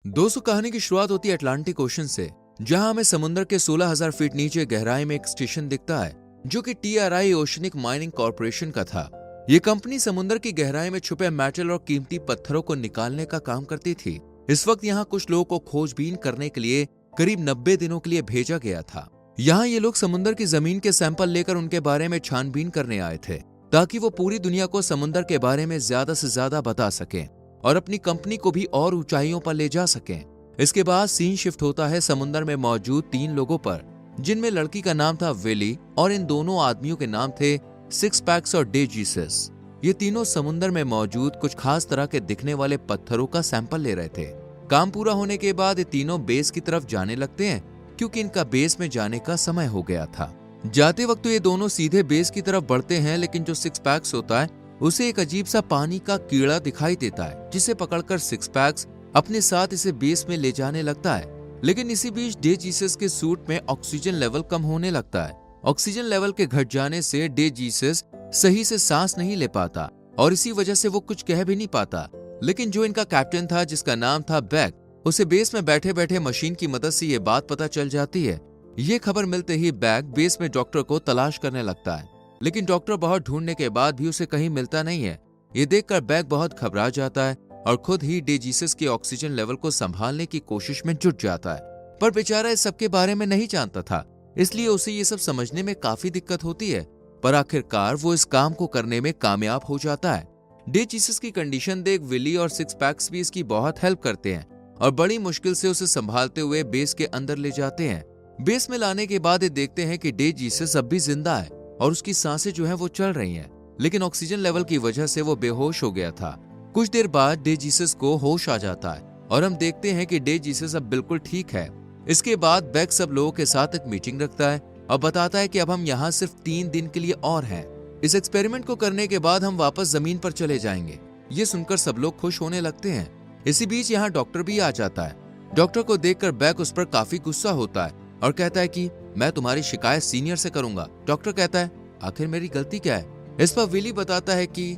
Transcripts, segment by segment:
दोस्तों, कहानी की शुरुआत होती है अटलांटिक ओशन से, जहां हमें समुद्र के 16,000 फीट नीचे गहराई में एक स्टेशन दिखता है जो कि TRI ओशनिक माइनिंग कॉर्पोरेशन का था। ये कंपनी समुद्र की गहराई में छुपे मेटल और कीमती पत्थरों को निकालने का काम करती थी। इस वक्त यहाँ कुछ लोगों को खोजबीन करने के लिए करीब 90 दिनों के लिए भेजा गया था। यहाँ ये लोग समुद्र की जमीन के सैंपल लेकर उनके बारे में छानबीन करने आए थे, ताकि वो पूरी दुनिया को समुद्र के बारे में ज्यादा से ज्यादा बता सकें और अपनी कंपनी को भी और ऊंचाइयों पर ले जा सकें। इसके बाद सीन शिफ्ट होता है समुद्र में मौजूद 3 लोगों पर, जिनमें लड़की का नाम था विली और इन दोनों आदमियों के नाम थे सिक्स पैक्स और डे जीसस। ये तीनों समुद्र में मौजूद कुछ खास तरह के दिखने वाले पत्थरों का सैंपल ले रहे थे। काम पूरा होने के बाद ये तीनों बेस की तरफ जाने लगते हैं, क्योंकि इनका बेस में जाने का समय हो गया था। जाते वक्त तो ये दोनों सीधे बेस की तरफ बढ़ते हैं, लेकिन जो सिक्स पैक्स होता है उसे एक अजीब सा पानी का कीड़ा दिखाई देता है, जिसे पकड़कर सिक्स पैक्स अपने साथ इसे बेस में ले जाने लगता है। लेकिन इसी बीच डे जीसस के सूट में ऑक्सीजन लेवल कम होने लगता है। ऑक्सीजन लेवल के घट जाने से डे जीसस सही से सांस नहीं ले पाता और इसी वजह से वो कुछ कह भी नहीं पाता। लेकिन जो इनका कैप्टन था, जिसका नाम था बैक, उसे बेस में बैठे बैठे मशीन की मदद से ये बात पता चल जाती है। ये खबर मिलते ही बैक बेस में डॉक्टर को तलाश करने लगता है, लेकिन डॉक्टर बहुत ढूंढने के बाद भी उसे कहीं मिलता नहीं है। ये देखकर बैक बहुत घबरा जाता है और खुद ही डे जीसस के ऑक्सीजन लेवल को संभालने की कोशिश में जुट जाता है। पर बेचारा इस सब के बारे में नहीं जानता था, इसलिए उसे ये सब समझने में काफी दिक्कत होती है। पर आखिरकार वो इस काम को करने में कामयाब हो जाता है। डे जीसस की कंडीशन देख विली और सिक्स पैक्स भी इसकी बहुत हेल्प करते हैं और बड़ी मुश्किल से उसे संभालते हुए बेस के अंदर ले जाते हैं। बेस में लाने के बाद ये देखते हैं कि डे जीसस अब भी जिंदा है और उसकी सांसें जो है वो चल रही हैं, लेकिन ऑक्सीजन लेवल की वजह से वो बेहोश हो गया था। कुछ देर बाद डे जीसस को होश आ जाता है और हम देखते हैं कि डे जीसस अब बिल्कुल ठीक है। इसके बाद बैक सब लोगों के साथ एक मीटिंग रखता है और बताता है कि अब हम यहाँ सिर्फ 3 दिन के लिए और हैं। इस एक्सपेरिमेंट को करने के बाद हम वापस जमीन पर चले जाएंगे। ये सुनकर सब लोग खुश होने लगते हैं। इसी बीच यहाँ डॉक्टर भी आ जाता है। डॉक्टर को देखकर बैक उस पर काफी गुस्सा होता है और कहता है कि मैं तुम्हारी शिकायत सीनियर से करूंगा। डॉक्टर कहता है, आखिर मेरी गलती क्या है? इस पर विली बताता है कि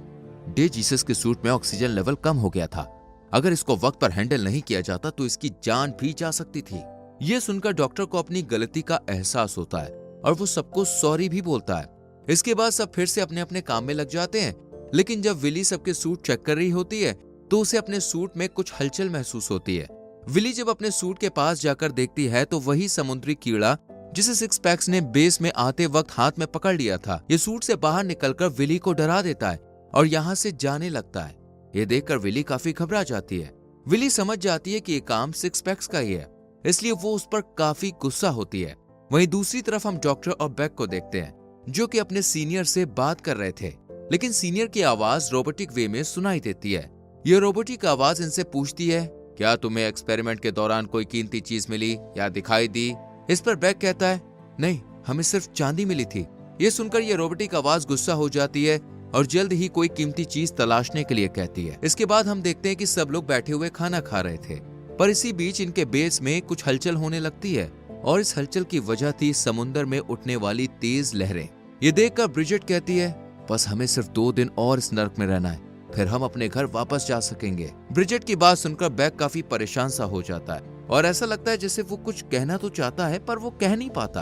डे जीसस के सूट में ऑक्सीजन लेवल कम हो गया था। अगर इसको वक्त पर हैंडल नहीं किया जाता तो इसकी जान भी जा सकती थी। यह सुनकर डॉक्टर को अपनी गलती का एहसास होता है और वो सबको सॉरी भी बोलता है। इसके बाद सब फिर से अपने अपने काम में लग जाते हैं। लेकिन जब विली सबके सूट चेक कर रही होती है तो उसे अपने सूट में कुछ हलचल महसूस होती है। विली जब अपने सूट के पास जाकर देखती है तो वही समुद्री कीड़ा जिसे सिक्स पैक्स ने बेस में आते वक्त हाथ में पकड़ लिया था, ये सूट से बाहर निकलकर विली को डरा देता है और यहाँ से जाने लगता है। ये देखकर विली काफी घबरा जाती है। विली समझ जाती है कि ये काम सिक्स पैक्स का ही है, इसलिए वो उस पर काफी गुस्सा होती है। वहीं दूसरी तरफ हम डॉक्टर और बैक को देखते हैं, जो कि अपने सीनियर से बात कर रहे थे, लेकिन सीनियर की आवाज रोबोटिक वे में सुनाई देती है। ये रोबोटिक आवाज इनसे पूछती है, क्या तुम्हें एक्सपेरिमेंट के दौरान कोई कीमती चीज मिली या दिखाई दी? इस पर बैक कहता है, नहीं, हमें सिर्फ चांदी मिली थी। ये सुनकर ये रोबोटिक आवाज गुस्सा हो जाती है और जल्द ही कोई कीमती चीज तलाशने के लिए कहती है। इसके बाद हम देखते हैं कि सब लोग बैठे हुए खाना खा रहे थे, पर इसी बीच इनके बेस में कुछ हलचल होने लगती है और इस हलचल की वजह थी समुद्र में उठने वाली तेज लहरें। ये देखकर ब्रिजेट कहती है, बस हमें सिर्फ 2 दिन और इस नर्क में रहना है, फिर हम अपने घर वापस जा सकेंगे। ब्रिजेट की बात सुनकर बैक काफी परेशान सा हो जाता है और ऐसा लगता है जैसे वो कुछ कहना तो चाहता है पर वो कह नहीं पाता।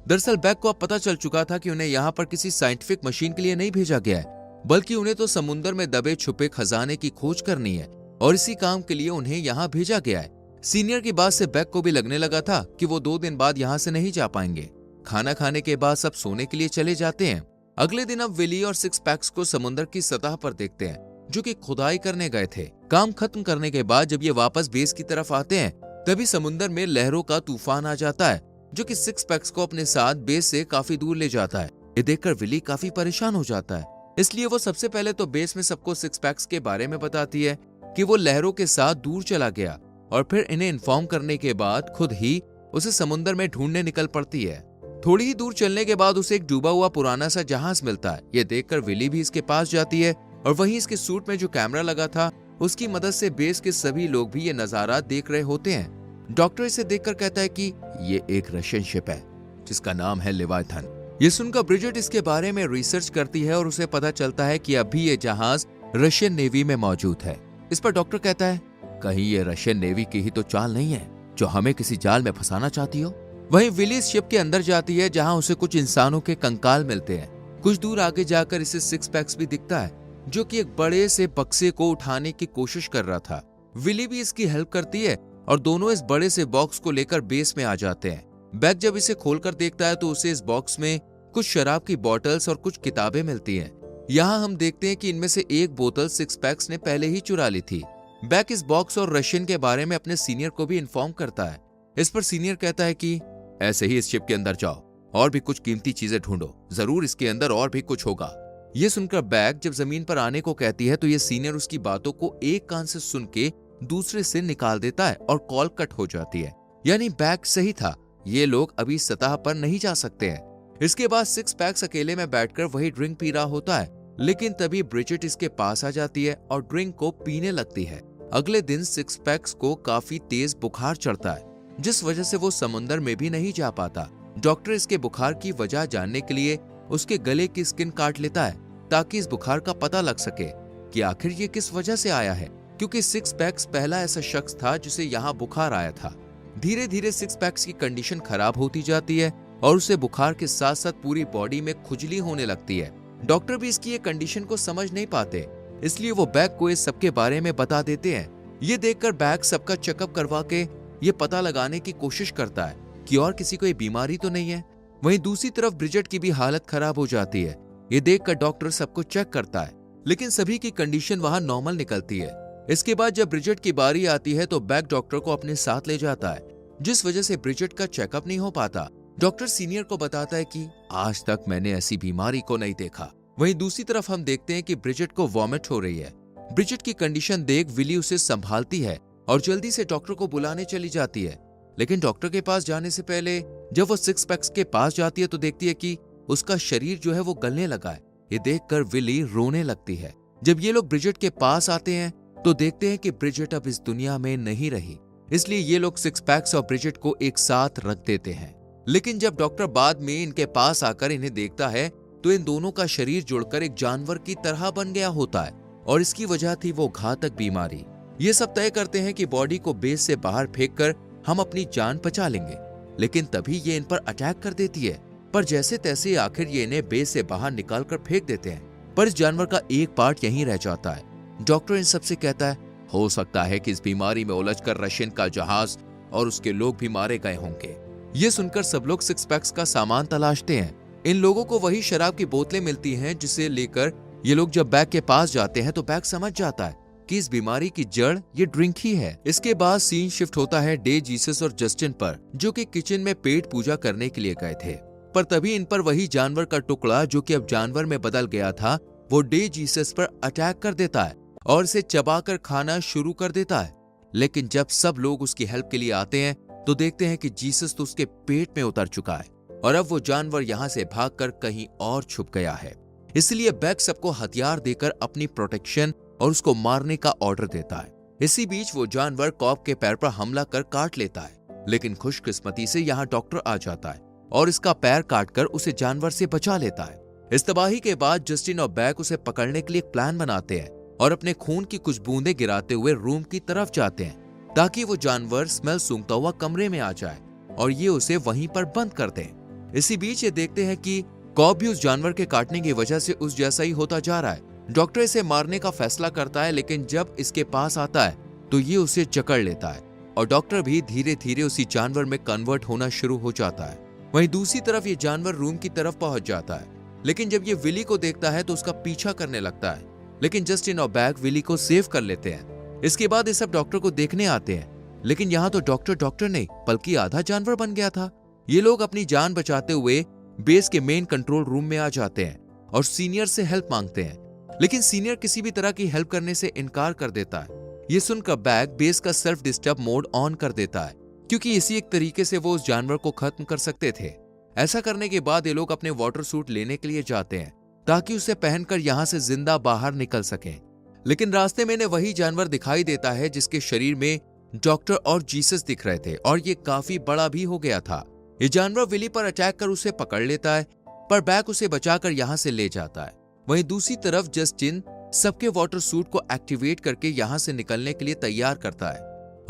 दरअसल बैक को अब पता चल चुका था कि उन्हें यहाँ पर किसी साइंटिफिक मशीन के लिए नहीं भेजा गया है, बल्कि उन्हें तो समुद्र में दबे छुपे खजाने की खोज करनी है और इसी काम के लिए उन्हें यहाँ भेजा गया है। सीनियर की बात से बैक को भी लगने लगा था कि वो 2 दिन बाद यहाँ से नहीं जा पाएंगे। खाना खाने के बाद सब सोने के लिए चले जाते हैं। अगले दिन अब विली और सिक्स पैक्स को समुद्र की सतह पर देखते हैं, जो कि खुदाई करने गए थे। काम खत्म करने के बाद जब ये वापस बेस की तरफ आते हैं, तभी समुद्र में लहरों का तूफान आ जाता है, जो कि सिक्स पैक्स को अपने साथ बेस से काफी दूर ले जाता है। ये देखकर विली काफी परेशान हो जाता है, इसलिए वो सबसे पहले तो बेस में सबको सिक्स पैक्स के बारे में बताती है कि वो लहरों के साथ दूर चला गया और फिर इन्हें इन्फॉर्म करने के बाद खुद ही उसे समुद्र में ढूंढने निकल पड़ती है। थोड़ी ही दूर चलने के बाद उसे एक डूबा हुआ पुराना सा जहाज मिलता है। ये देखकर विली भी इसके पास जाती है और वहीं इसके सूट में जो कैमरा लगा था उसकी मदद से बेस के सभी लोग भी ये नजारा देख रहे होते हैं। डॉक्टर इसे देखकर कहता है कि ये एक रशियन शिप है जिसका नाम है लेवाइथन। ये सुनकर ब्रिजेट इसके बारे में रिसर्च करती है और उसे पता चलता है कि अभी ये जहाज रशियन नेवी में मौजूद है। इस पर डॉक्टर कहता है, कहीं ये रशियन नेवी की ही तो चाल नहीं है जो हमें किसी जाल में फंसाना चाहती हो। वहीं विली शिप के अंदर जाती है जहां उसे कुछ इंसानों के कंकाल मिलते हैं। कुछ दूर आगे जाकर इसे सिक्स पैक्स भी दिखता है जो कि एक बड़े से बक्से को उठाने की कोशिश कर रहा था। विली भी इसकी हेल्प करती है और दोनों इस बड़े से बॉक्स को लेकर बेस में आ जाते हैं। बैग जब इसे खोलकर देखता है तो उसे इस बॉक्स में कुछ शराब की बॉटल्स और कुछ किताबें मिलती हैं। यहाँ हम देखते हैं कि इनमें से एक बोतल सिक्स पैक्स ने पहले ही चुरा ली थी। बैग इस बॉक्स और रशियन के बारे में अपने सीनियर को भी इन्फॉर्म करता है। इस पर सीनियर कहता है कि ऐसे ही इस शिप के अंदर जाओ और भी कुछ कीमती चीजें ढूंढो, जरूर इसके अंदर और भी कुछ होगा। ये सुनकर बैग जब जमीन पर आने को कहती है तो ये सीनियर उसकी बातों को एक कान से सुन के दूसरे से निकाल देता है और कॉल कट हो जाती है। यानी बैग सही था, ये लोग अभी सतह पर नहीं जा सकते हैं। इसके बाद सिक्स पैक्स अकेले में बैठकर वही ड्रिंक पी रहा होता है, लेकिन तभी ब्रिजेट इसके पास आ जाती है और ड्रिंक को पीने लगती है। अगले दिन सिक्स पैक्स को काफी तेज बुखार चढ़ता है, जिस वजह से वो समुद्र में भी नहीं जा पाता। डॉक्टर इसके बुखार की वजह जानने के लिए उसके गले की स्किन काट लेता है ताकि इस बुखार का पता लग सके कि आखिर ये किस वजह से आया है, क्योंकि सिक्स पैक्स पहला ऐसा शख्स था जिसे यहाँ बुखार आया था। धीरे धीरे सिक्स पैक्स की कंडीशन खराब होती जाती है और उसे बुखार के साथ साथ पूरी बॉडी में खुजली होने लगती है। डॉक्टर भी इसकी ये कंडीशन को समझ नहीं पाते, इसलिए वो बैग को इस सबके बारे में बता देते हैं। ये देखकर बैग सबका चेकअप करवा के ये पता लगाने की कोशिश करता है कि और किसी को ये बीमारी तो नहीं है। वहीं दूसरी तरफ ब्रिजेट की भी हालत खराब हो जाती है। ये देखकर डॉक्टर सबको चेक करता है, लेकिन सभी की कंडीशन वहां नॉर्मल निकलती है। इसके बाद जब ब्रिजेट की बारी आती है तो बैग डॉक्टर को अपने साथ ले जाता है, जिस वजह से ब्रिजेट का चेकअप नहीं हो पाता। डॉक्टर सीनियर को बताता है कि आज तक मैंने ऐसी बीमारी को नहीं देखा। वहीं दूसरी तरफ हम देखते हैं कि ब्रिजेट को वॉमिट हो रही है। ब्रिजेट की कंडीशन देख विली उसे संभालती है और जल्दी से डॉक्टर को बुलाने चली जाती है। लेकिन डॉक्टर के पास जाने से पहले जब वो सिक्स पैक्स के पास जाती है तो देखती है कि उसका शरीर जो है वो गलने लगा है। ये देखकर विली रोने लगती है। जब ये लोग ब्रिजेट के पास आते हैं तो देखते हैं कि ब्रिजेट अब इस दुनिया में नहीं रही, इसलिए ये लोग सिक्स पैक्स और ब्रिजेट को एक साथ रख देते हैं। लेकिन जब डॉक्टर बाद में इनके पास आकर इन्हें देखता है तो इन दोनों का शरीर जुड़कर एक जानवर की तरह बन गया होता है और इसकी वजह थी वो घातक बीमारी। ये सब तय करते हैं कि बॉडी को बेस से बाहर फेंककर हम अपनी जान बचा लेंगे, लेकिन तभी ये इन पर अटैक कर देती है। पर जैसे तैसे आखिर ये इन्हें बेस से बाहर निकालकर फेंक देते हैं, पर इस जानवर का एक पार्ट यहीं रह जाता है। डॉक्टर इन सबसे कहता है हो सकता है कि इस बीमारी में उलझकर रशियन का जहाज और उसके लोग भी मारे गए होंगे। ये सुनकर सब लोग सिक्स पैक्स का सामान तलाशते हैं। इन लोगों को वही शराब की बोतलें मिलती हैं जिसे लेकर ये लोग जब बैग के पास जाते हैं तो बैग समझ जाता है कि इस बीमारी की जड़ ये ड्रिंक ही है। इसके बाद सीन शिफ्ट होता है डे, जीसस और जस्टिन पर, जो कि किचन में पेट पूजा करने के लिए गए थे। पर तभी इन पर वही जानवर का टुकड़ा जो कि अब जानवर में बदल गया था, वो डे जीसस पर अटैक कर देता है और इसे चबाकर खाना शुरू कर देता है। लेकिन जब सब लोग उसकी हेल्प के लिए आते हैं तो देखते हैं कि जीसस तो उसके पेट में उतर चुका है और अब वो जानवर यहाँ से भागकर कहीं और छुप गया है। इसलिए बैग सबको हथियार देकर अपनी प्रोटेक्शन और उसको मारने का ऑर्डर देता है। इसी बीच वो जानवर कॉप के पैर पर हमला कर काट लेता है, लेकिन खुशकिस्मती से यहाँ डॉक्टर आ जाता है और इसका पैर काटकर उसे जानवर से बचा लेता है। इस तबाही के बाद जस्टिन और बैग उसे पकड़ने के लिए एक प्लान बनाते हैं और अपने खून की कुछ बूंदें गिराते हुए रूम की तरफ जाते हैं ताकि वो जानवर स्मेल सूंघता हुआ कमरे में आ जाए और ये उसे वहीं पर बंद कर दें। इसी बीच ये देखते हैं कि कॉप भी उस जानवर के काटने की वजह से उस जैसा ही होता जा रहा है। डॉक्टर इसे मारने का फैसला करता है, लेकिन जब इसके पास आता है तो ये उसे जकड़ लेता है और डॉक्टर भी धीरे धीरे उसी जानवर में कन्वर्ट होना शुरू हो जाता है। वहीं दूसरी तरफ ये जानवर रूम की तरफ पहुंच जाता है, लेकिन जब ये विली को देखता है तो उसका पीछा करने लगता है, लेकिन जस्टिन और बैग विली को सेव कर लेते हैं। इसके बाद ये सब डॉक्टर को देखने आते हैं, लेकिन यहाँ तो डॉक्टर नहीं बल्कि आधा जानवर बन गया था। ये लोग अपनी जान बचाते हुए बेस के मेन कंट्रोल रूम में आ जाते हैं और सीनियर से हेल्प मांगते हैं, लेकिन सीनियर किसी भी तरह की हेल्प करने से इनकार कर देता है। ये सुनकर बैग बेस का सेल्फ डिस्टर्ब मोड ऑन कर देता है, क्योंकि इसी एक तरीके से वो उस जानवर को खत्म कर सकते थे। ऐसा करने के बाद ये लोग अपने वाटर सूट लेने के लिए जाते हैं ताकि उसे पहनकर यहाँ से जिंदा बाहर निकल सकें। लेकिन रास्ते में इन्हें वही जानवर दिखाई देता है जिसके शरीर में डॉक्टर और जीसस दिख रहे थे और ये काफी बड़ा भी हो गया था। ये जानवर विली पर अटैक कर उसे पकड़ लेता है, पर बैग उसे बचाकर यहाँ से ले जाता है। वहीं दूसरी तरफ जस्टिन सबके वाटर सूट को एक्टिवेट करके यहाँ से निकलने के लिए तैयार करता है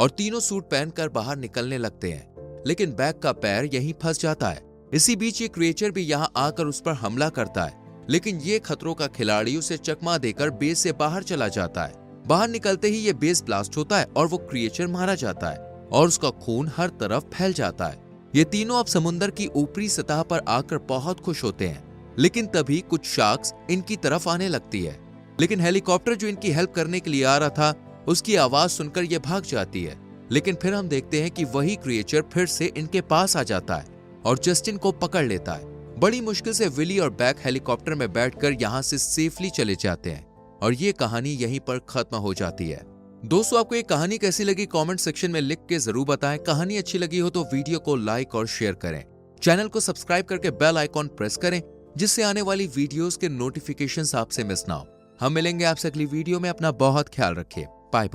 और तीनों सूट पहनकर बाहर निकलने लगते हैं, लेकिन बैक का पैर यहीं फंस जाता है। इसी बीच ये क्रिएचर भी यहाँ आकर उस पर हमला करता है, लेकिन ये खतरों का खिलाड़ी उसे चकमा देकर बेस से बाहर चला जाता है। बाहर निकलते ही ये बेस ब्लास्ट होता है और वो क्रिएचर मारा जाता है और उसका खून हर तरफ फैल जाता है। ये तीनों अब समुद्र की ऊपरी सतह पर आकर बहुत खुश होते हैं, लेकिन तभी कुछ शार्क्स इनकी तरफ आने लगती है। लेकिन हेलीकॉप्टर जो इनकी हेल्प करने के लिए आ रहा था, उसकी आवाज सुनकर ये भाग जाती है। लेकिन फिर हम देखते हैं कि वही क्रिएचर फिर से इनके पास आ जाता है और जस्टिन को पकड़ लेता है। बड़ी मुश्किल से विली और बैक हेलीकॉप्टर में बैठकर यहाँ से सेफली चले जाते हैं और ये कहानी यहीं पर खत्म हो जाती है। दोस्तों, आपको ये कहानी कैसी लगी कमेंट सेक्शन में लिख के जरूर बताएं। कहानी अच्छी लगी हो तो वीडियो को लाइक और शेयर करें। चैनल को सब्सक्राइब करके बेल आइकॉन प्रेस करें, जिससे आने वाली वीडियोस के नोटिफिकेशंस आपसे मिस ना हो। हम मिलेंगे आपसे अगली वीडियो में। अपना बहुत ख्याल रखिए। Bye bye.